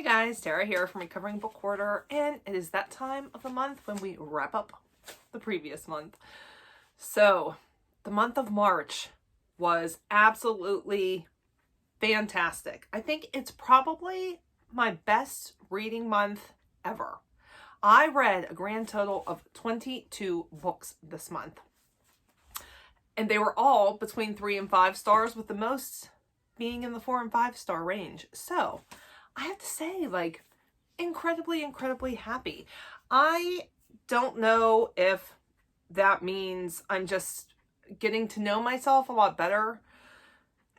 guys, Tara here from Recovering Book Hoarder, and it is that time of the month when we wrap up the previous month. So, the month of March was absolutely fantastic. I think it's probably my best reading month ever. I read a grand total of 22 books this month, and they were all between 3 and 5 stars, with the most being in the 4 and 5 star range. So, I have to say, like, incredibly happy. I don't know if that means I'm just getting to know myself a lot better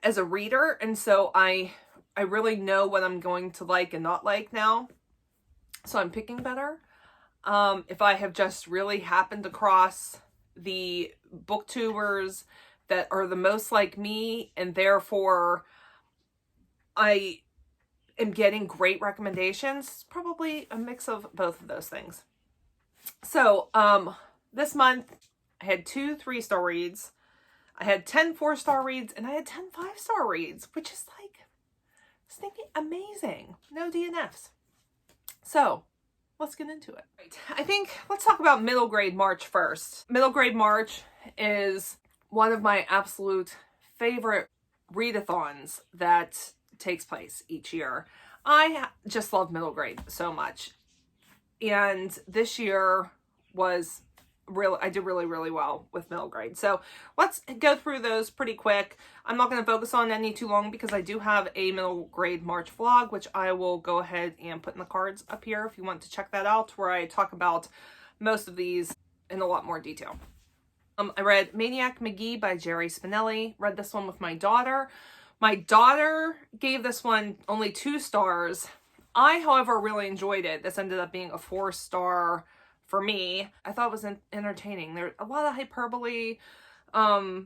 as a reader, and so I really know what I'm going to like and not like now, so I'm picking better. If I have just really happened across the booktubers that are the most like me, and therefore I am getting great recommendations. It's probably a mix of both of those things. So, this month I had 2 3-star reads, I had 10 4-star reads, and I had 10 5-star reads, which is like stinking amazing. No DNFs. So, let's get into it. I think let's talk about Middle Grade March first. Middle Grade March is one of my absolute favorite readathons that takes place each year. I just love middle grade so much, and this year was I did really well with middle grade. So let's go through those pretty quick. I'm not going to focus on any too long because I do have a middle grade March vlog, which I will go ahead and put in the cards up here if you want to check that out, where I talk about most of these in a lot more detail. I read Maniac McGee by Jerry Spinelli. Read this one with my daughter. My daughter gave this one only 2 stars. I, however, really enjoyed it. This ended up being a 4-star for me. I thought it was entertaining. There's a lot of hyperbole. And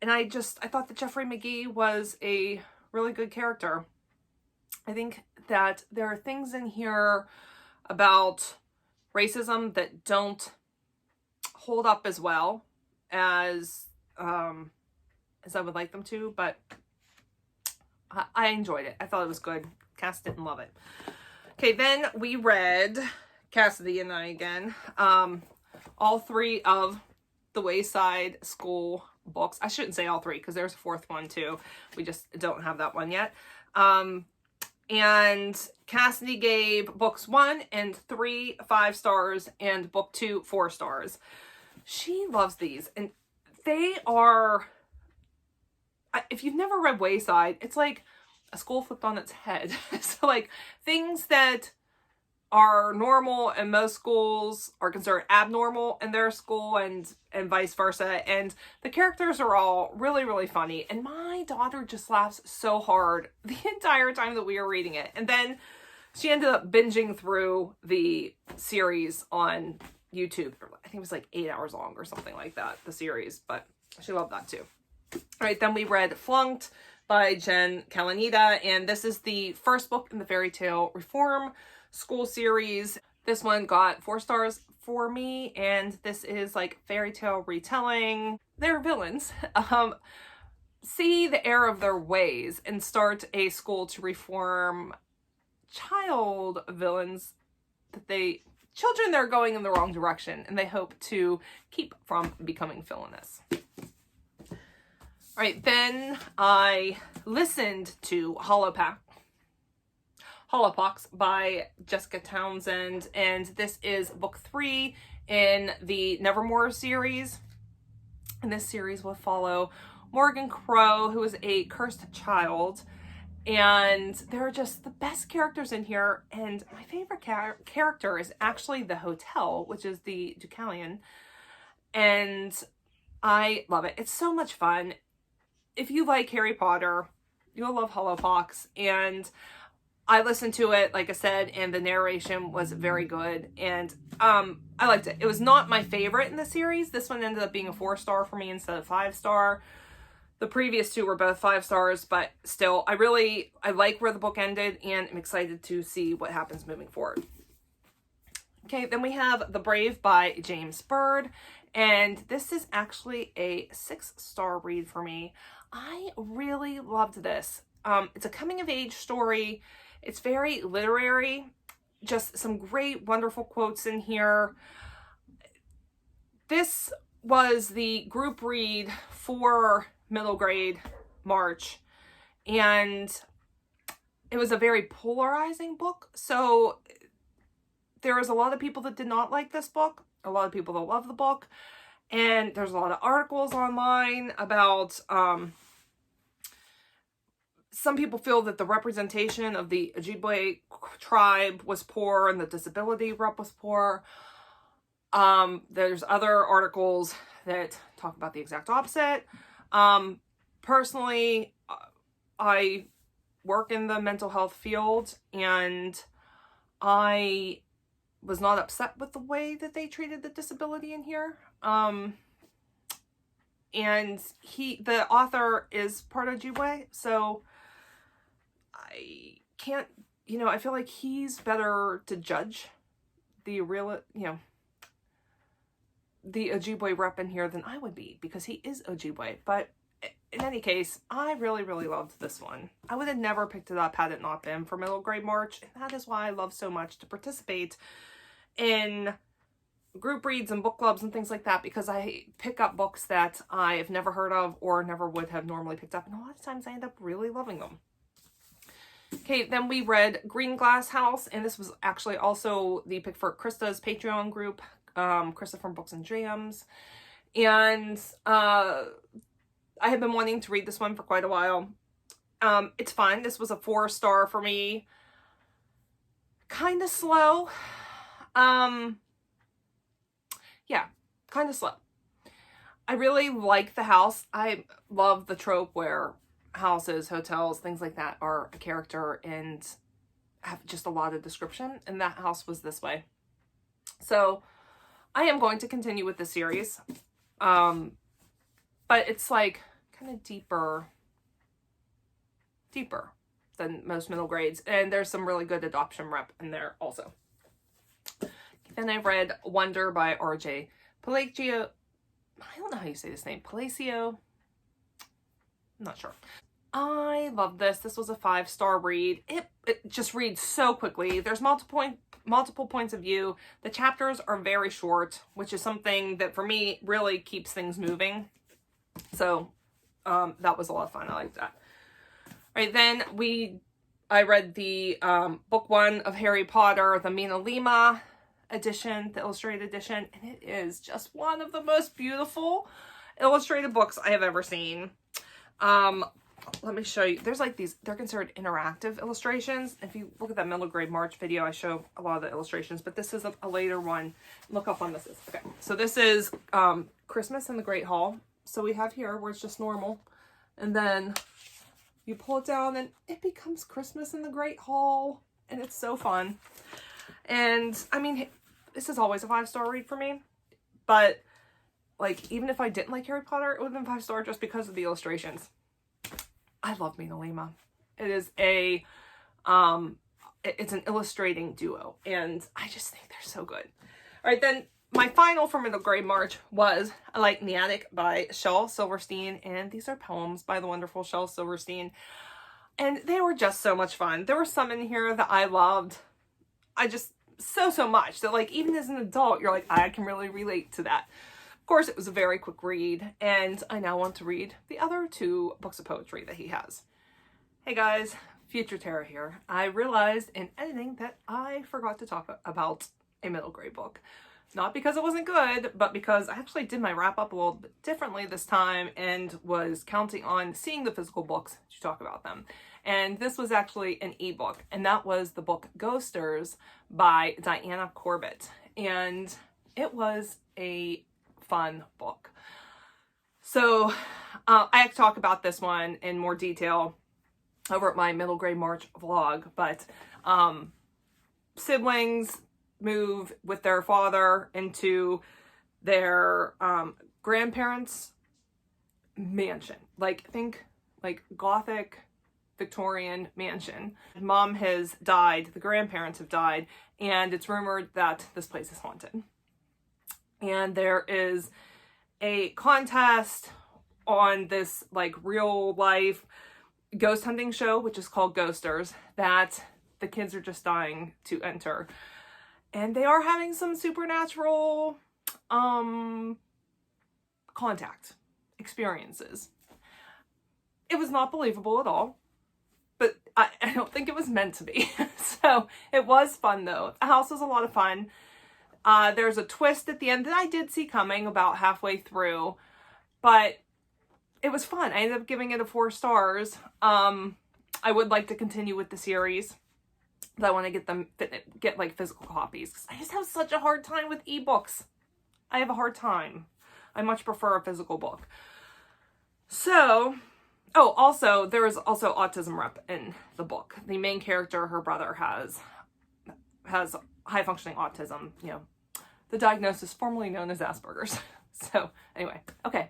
I thought that Jeffrey McGee was a really good character. I think that there are things in here about racism that don't hold up as well as I would like them to, but I enjoyed it. I thought it was good. Cass didn't love it. Okay, then we read, Cassidy and I again, all 3 of the Wayside School books. I shouldn't say all 3 because there's a 4th one too. We just don't have that one yet. And Cassidy gave books 1 and 3 5 stars and book 2 4 stars. She loves these, and they are, if you've never read Wayside, it's like a school flipped on its head. So, like, things that are normal in most schools are considered abnormal in their school, and vice versa. And the characters are all really funny. And my daughter just laughs so hard the entire time that we were reading it. And then she ended up binging through the series on YouTube. I think it was like 8 hours long or something like that, the series. But she loved that too. All right, then we read Flunked by Jen Kalanita, and this is the first book in the Fairy Tale Reform School series. This one got 4 stars for me, and this is like fairy tale retelling. They're villains. See the error of their ways and start a school to reform child villains children that are going in the wrong direction, and they hope to keep from becoming villainous. All right, then I listened to Holopack by Jessica Townsend, and this is book 3 in the Nevermore series. And this series will follow Morgan Crow, who is a cursed child, and there are just the best characters in here, and my favorite character is actually the hotel, which is the Deucalion, and I love it. It's so much fun. If you like Harry Potter, you'll love Holopack, and I listened to it, like I said, and the narration was very good, and I liked it. It was not my favorite in the series. This one ended up being a 4-star for me instead of 5-star. The previous 2 were both 5 stars, but still, I like where the book ended, and I'm excited to see what happens moving forward. Okay, then we have The Brave by James Bird, and this is actually a 6-star read for me. I really loved this. It's a coming-of-age story. It's very literary, just some great, wonderful quotes in here. This was the group read for middle grade March, and it was a very polarizing book. So there was a lot of people that did not like this book, a lot of people that love the book, and there's a lot of articles online about some people feel that the representation of the Ojibwe tribe was poor and the disability rep was poor. There's other articles that talk about the exact opposite. Personally, I work in the mental health field, and I was not upset with the way that they treated the disability in here. And the author is part Ojibwe, so I can't, I feel like he's better to judge the real, the Ojibwe rep in here than I would be, because he is Ojibwe. But in any case, I really, really loved this one. I would have never picked it up had it not been for middle grade March, and that is why I love so much to participate in group reads and book clubs and things like that, because I pick up books that I've never heard of or never would have normally picked up, and a lot of times I end up really loving them. Okay, then we read Green Glass House, and this was actually also the pick for Krista's Patreon group, Krista from Books and Jams. And I have been wanting to read this one for quite a while. It's fun. This was a 4-star for me. Kind of slow. Yeah, kind of slow. I really like the house. I love the trope where houses, hotels, things like that are a character and have just a lot of description, and that house was this way. So I am going to continue with the series, but it's like kind of deeper than most middle grades, and there's some really good adoption rep in there also. Then I read Wonder by R.J. Palacio. I don't know how you say this name. Palacio? I'm not sure. I love this. This was a 5-star read. It just reads so quickly. There's multiple points of view. The chapters are very short, which is something that for me really keeps things moving. So that was a lot of fun. I like that. All right, then I read the book 1 of Harry Potter, the Mina Lima edition, the illustrated edition, and it is just one of the most beautiful illustrated books I have ever seen. Let me show you. There's like these, they're considered interactive illustrations. If you look at that middle grade March video, I show a lot of the illustrations, but this is a later one. Look how fun this is. Okay, so this is Christmas in the Great Hall. So we have here where it's just normal, and then you pull it down and it becomes Christmas in the Great Hall, and it's so fun. And I mean, this is always a 5-star read for me, but like, even if I didn't like Harry Potter, it would have been 5-star just because of the illustrations. I love Mina Lima. It is it's an illustrating duo, and I just think they're so good. All right, then my final for middle grade March was A Light in the Attic by Shel Silverstein, and these are poems by the wonderful Shel Silverstein, and they were just so much fun. There were some in here that I loved. I just so much that, like, even as an adult, you're like, I can really relate to that. Of course, it was a very quick read, and I now want to read the other 2 books of poetry that he has. Hey guys, Future Tara here. I realized in editing that I forgot to talk about a middle grade book. Not because it wasn't good, but because I actually did my wrap up a little bit differently this time and was counting on seeing the physical books to talk about them. And this was actually an ebook, and that was the book Ghosters by Diana Corbett. And it was a fun book. So I talk about this one in more detail over at my middle grade March vlog, but siblings move with their father into their grandparents' mansion. Like, think like Gothic Victorian mansion. Mom has died, the grandparents have died, and it's rumored that this place is haunted. And there is a contest on this like real life ghost hunting show, which is called Ghosters, that the kids are just dying to enter. And they are having some supernatural contact experiences. It was not believable at all, but I don't think it was meant to be. So it was fun though. The house was a lot of fun. There's a twist at the end that I did see coming about halfway through, but it was fun. I ended up giving it a 4 stars. I would like to continue with the series, but I want to get like physical copies, because I just have such a hard time with ebooks. I have a hard time. I much prefer a physical book. So, oh, also, there is also autism rep in the book. The main character, her brother, has high functioning autism, you know, the diagnosis formerly known as Asperger's. So anyway, okay,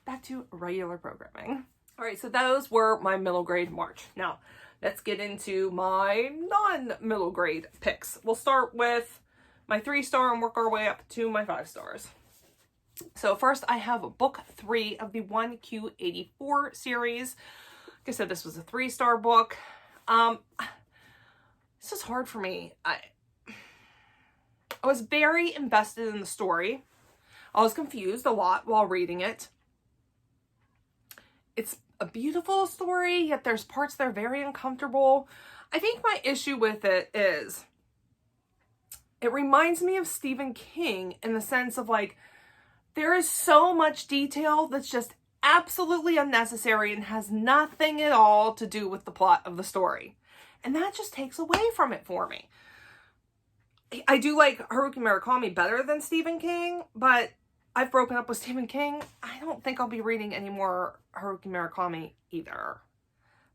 back to regular programming. All right, so those were my middle grade March. Now, let's get into my non-middle grade picks. We'll start with my 3-star and work our way up to my 5 stars. So first I have book 3 of the 1Q84 series. Like I said, this was a 3-star book. This is hard for me. I was very invested in the story. I was confused a lot while reading it. It's a beautiful story, yet there's parts that are very uncomfortable. I think my issue with it is it reminds me of Stephen King in the sense of like, there is so much detail that's just absolutely unnecessary and has nothing at all to do with the plot of the story. And that just takes away from it for me. I do like Haruki Murakami better than Stephen King, but I've broken up with Stephen King. I don't think I'll be reading any more Haruki Murakami either.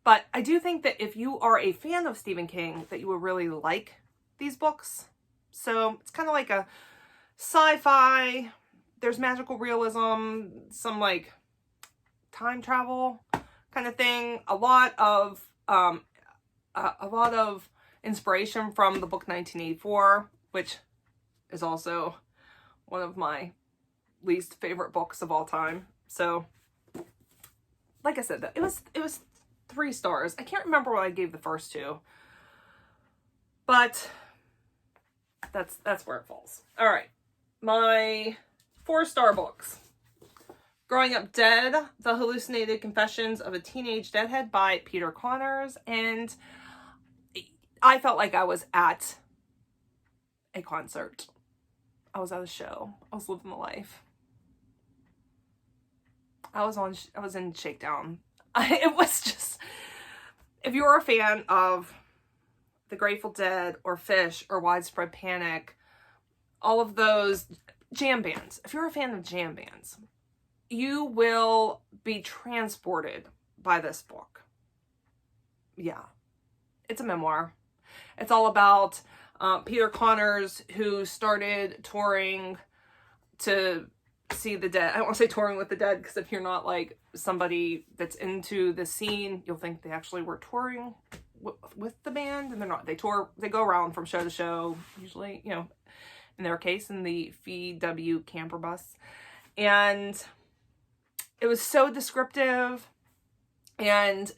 But I do think that if you are a fan of Stephen King, that you would really like these books. So it's kind of like a sci-fi, there's magical realism, some like time travel kind of thing. A lot of inspiration from the book 1984, which is also one of my least favorite books of all time. So, like I said, it was 3 stars. I can't remember what I gave the first 2, but that's where it falls. All right, my 4-star books. Growing Up Dead: The Hallucinated Confessions of a Teenage Deadhead by Peter Connors, and I felt like I was at a concert. I was at a show. I was living the life. I was in Shakedown. It was just, if you're a fan of The Grateful Dead or Fish or Widespread Panic, all of those jam bands, if you're a fan of jam bands, you will be transported by this book. Yeah, it's a memoir. It's all about Peter Connors, who started touring to see the dead. I don't want to say touring with the dead, because if you're not like somebody that's into the scene, you'll think they actually were touring with the band, and they're not. They tour, they go around from show to show, usually, you know, in their case, in the VW camper bus. And it was so descriptive, and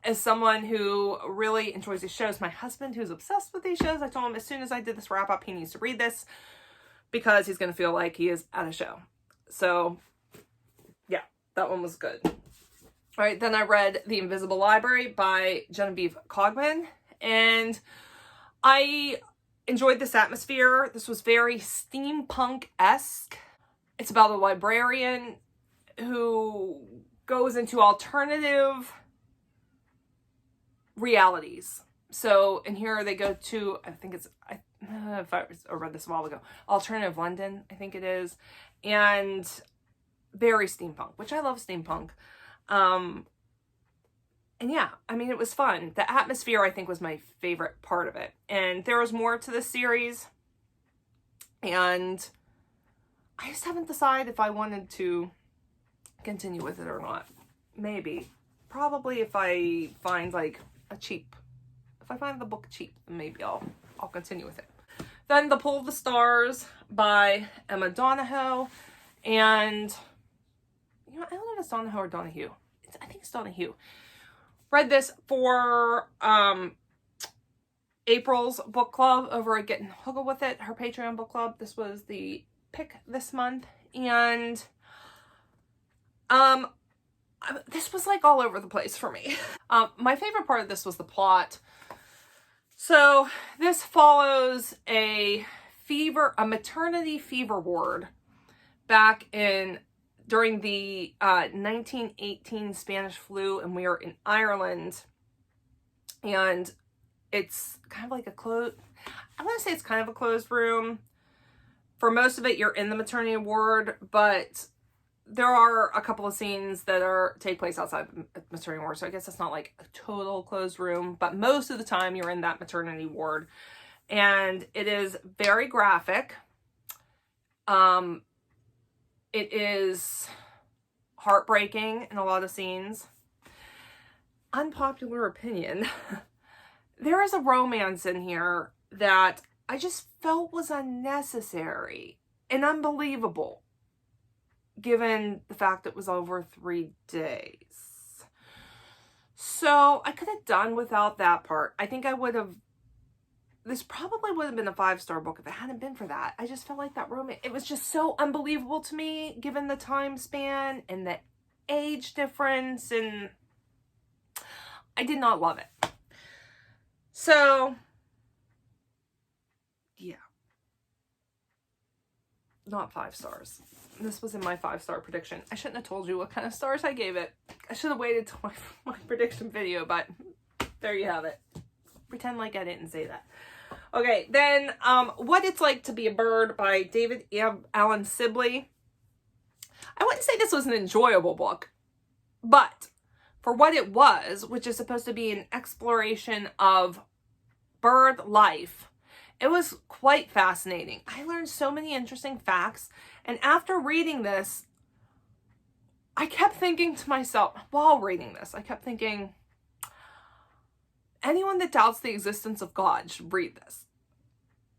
as someone who really enjoys these shows, my husband, who's obsessed with these shows, I told him as soon as I did this wrap up, he needs to read this because he's going to feel like he is at a show. So yeah, that one was good. All right, then I read The Invisible Library by Genevieve Cogman, and I enjoyed this atmosphere. This was very steampunk-esque. It's about a librarian who goes into alternative realities. So in here they go to, I think it's, I read this a while ago, Alternative London, I think it is, and very steampunk, which I love steampunk. And yeah, I mean, it was fun. The atmosphere, I think, was my favorite part of it. And there was more to this series, and I just haven't decided if I wanted to continue with it or not. Maybe. Probably if I find like if I find the book cheap, then maybe I'll continue with it. Then The Pull of the Stars by Emma Donohoe, and you know, I don't know if it's Donohoe or Donahue. I think it's Donahue. Read this for April's book club over at Getting Hooga With It, her Patreon book club. This was the pick this month. And this was like all over the place for me. My favorite part of this was the plot. So this follows a maternity fever ward back during the 1918 Spanish flu, and we are in Ireland, and it's kind of like I want to say it's kind of a closed room. For most of it, you're in the maternity ward, but there are a couple of scenes that take place outside the maternity ward, so I guess it's not like a total closed room, but most of the time you're in that maternity ward, and it is very graphic. It is heartbreaking in a lot of scenes. Unpopular opinion. There is a romance in here that I just felt was unnecessary and unbelievable, given the fact it was over 3 days. So I could have done without that part. I think this probably would have been a 5-star book if it hadn't been for that. I just felt like that romance, it was just so unbelievable to me, given the time span and the age difference, and I did not love it. So, yeah. Not 5 stars. This was in my 5-star prediction. I shouldn't have told you what kind of stars I gave it. I should have waited till my prediction video, but there you have it. Pretend like I didn't say that. Okay, then What It's Like to Be a Bird by David Allen Sibley. I wouldn't say this was an enjoyable book, but for what it was, which is supposed to be an exploration of bird life, it was quite fascinating. I learned so many interesting facts, and after reading this, I kept thinking to myself, while reading this, I kept thinking, anyone that doubts the existence of God should read this,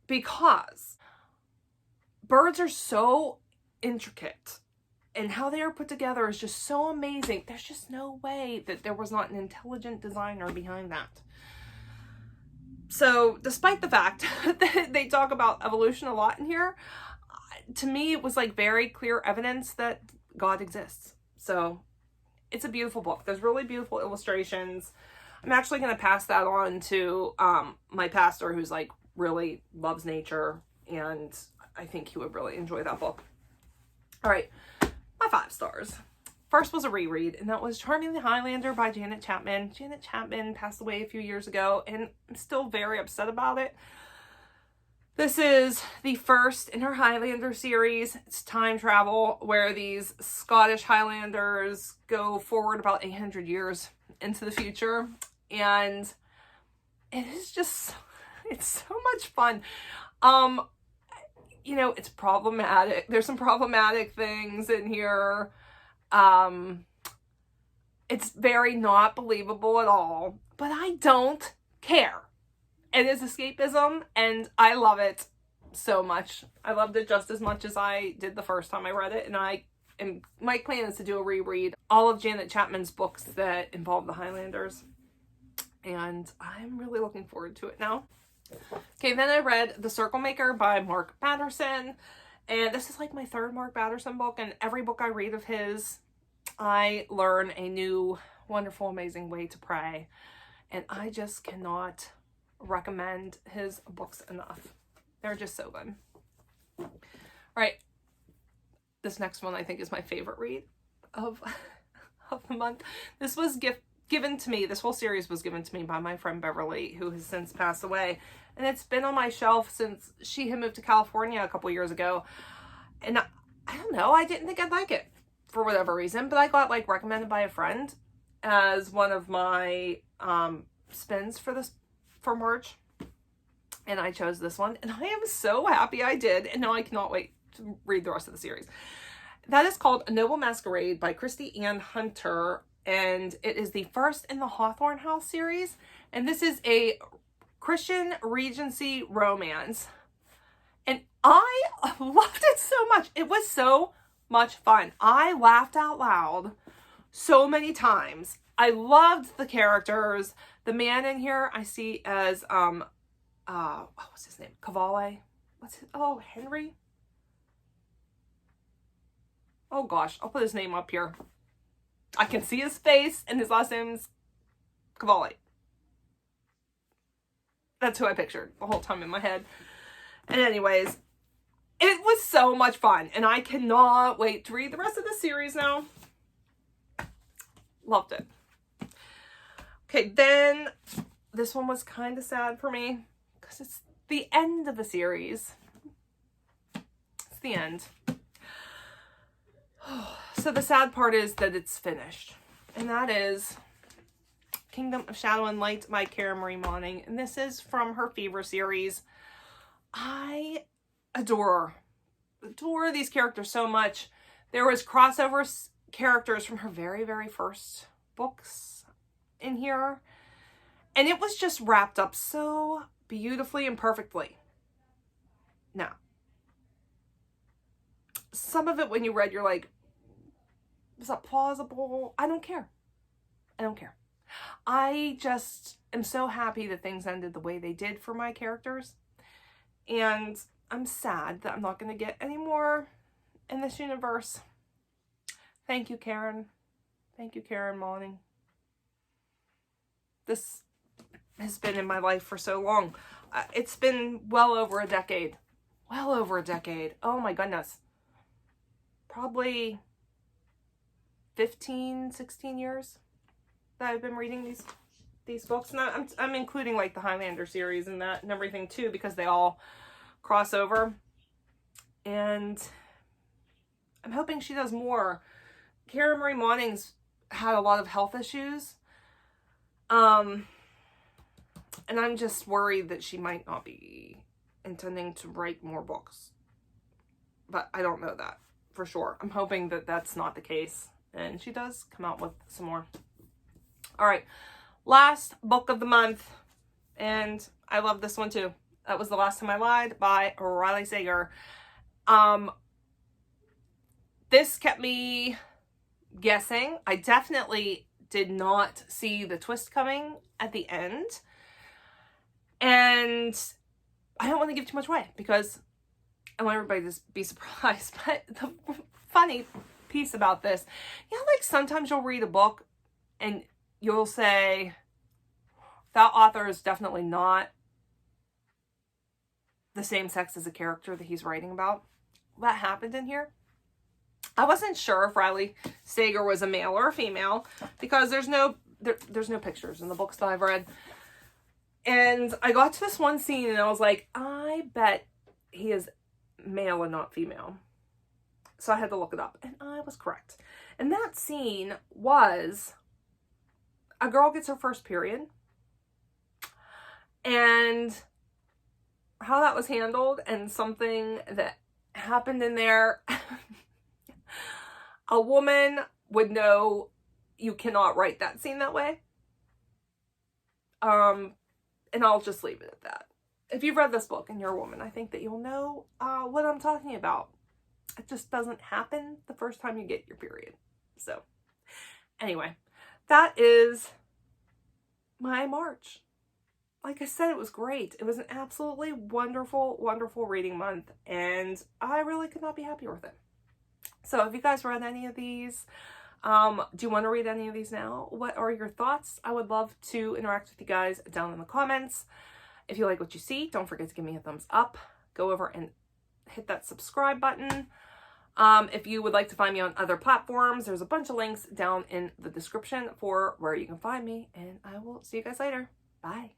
because birds are so intricate and how they are put together is just so amazing. There's just no way that there was not an intelligent designer behind that. So despite the fact that they talk about evolution a lot in here, to me it was like very clear evidence that God exists. So it's a beautiful book. There's really beautiful illustrations. I'm actually going to pass that on to my pastor, who's like really loves nature, and I think he would really enjoy that book. All right, my 5 stars. First was a reread, and that was Charming the Highlander by Janet Chapman. Janet Chapman passed away a few years ago, and I'm still very upset about it. This is the first in her Highlander series. It's time travel, where these Scottish Highlanders go forward about 800 years into the future, and it is just, it's so much fun. You know, it's problematic. There's some problematic things in here. It's very not believable at all, but I don't care. It is escapism, and I love it so much. I loved it just as much as I did the first time I read it, and my plan is to do a reread all of Janet Chapman's books that involve the Highlanders, and I'm really looking forward to it now. Okay, then I read The Circle Maker by Mark Batterson, and this is like my 3rd Mark Batterson book, and every book I read of his, I learn a new, wonderful, amazing way to pray, and I just cannot recommend his books enough. They're just so good. All right, this next one I think is my favorite read of the month. This was given to me, this whole series was given to me by my friend Beverly, who has since passed away, and it's been on my shelf since she had moved to California a couple years ago, and I don't know, I didn't think I'd like it for whatever reason, but I got like recommended by a friend as one of my spins for March, and I chose this one, and I am so happy I did, and now I cannot wait to read the rest of the series. That is called A Noble Masquerade by Christy Ann Hunter, and it is the first in the Hawthorne House series, and this is a Christian Regency romance, and I loved it so much. It was so much fun. I laughed out loud so many times. I loved the characters. The man in here I see as what's his name? Cavalli? Oh, Henry? Oh gosh, I'll put his name up here. I can see his face, and his last name's Cavalli. That's who I pictured the whole time in my head. And anyways, it was so much fun, and I cannot wait to read the rest of the series now. Loved it. Okay, then this one was kind of sad for me because it's the end of the series. It's the end. So the sad part is that it's finished, and that is Kingdom of Shadow and Light by Kara Marie Moning, and this is from her Fever series. I adore these characters so much. There was crossover characters from her very, very first books in here, and it was just wrapped up so beautifully and perfectly. Now, some of it when you read, you're like, was that plausible? I don't care. I don't care. I just am so happy that things ended the way they did for my characters. And I'm sad that I'm not going to get any more in this universe. Thank you, Karen. Thank you, Karen Moning. This has been in my life for so long. It's been well over a decade. Well over a decade. Oh my goodness. Probably 15, 16 years that I've been reading these books. And I'm including like the Highlander series and that and everything too, because they all cross over. And I'm hoping she does more. Kara Marie Moning's had a lot of health issues. And I'm just worried that she might not be intending to write more books. But I don't know that for sure. I'm hoping that that's not the case. And she does come out with some more. All right. Last book of the month. And I love this one too. That was The Last Time I Lied by Riley Sager. This kept me guessing. I definitely did not see the twist coming at the end. And I don't want to give too much away because I want everybody to be surprised. But the funny piece about this, you know, like sometimes you'll read a book and you'll say, that author is definitely not the same sex as a character that he's writing about. That happened in here. I wasn't sure if Riley Sager was a male or a female because there's no pictures in the books that I've read. And I got to this one scene and I was like, I bet he is male and not female. So I had to look it up and I was correct. And that scene was a girl gets her first period. And how that was handled and something that happened in there. A woman would know you cannot write that scene that way. And I'll just leave it at that. If you've read this book and you're a woman, I think that you'll know what I'm talking about. It just doesn't happen the first time you get your period. So, anyway, that is my March. Like I said, it was great. It was an absolutely wonderful, wonderful reading month, and I really could not be happier with it. So, if you guys read any of these, do you want to read any of these now? What are your thoughts? I would love to interact with you guys down in the comments. If you like what you see, don't forget to give me a thumbs up. Go over and hit that subscribe button. If you would like to find me on other platforms, there's a bunch of links down in the description for where you can find me. And I will see you guys later. Bye.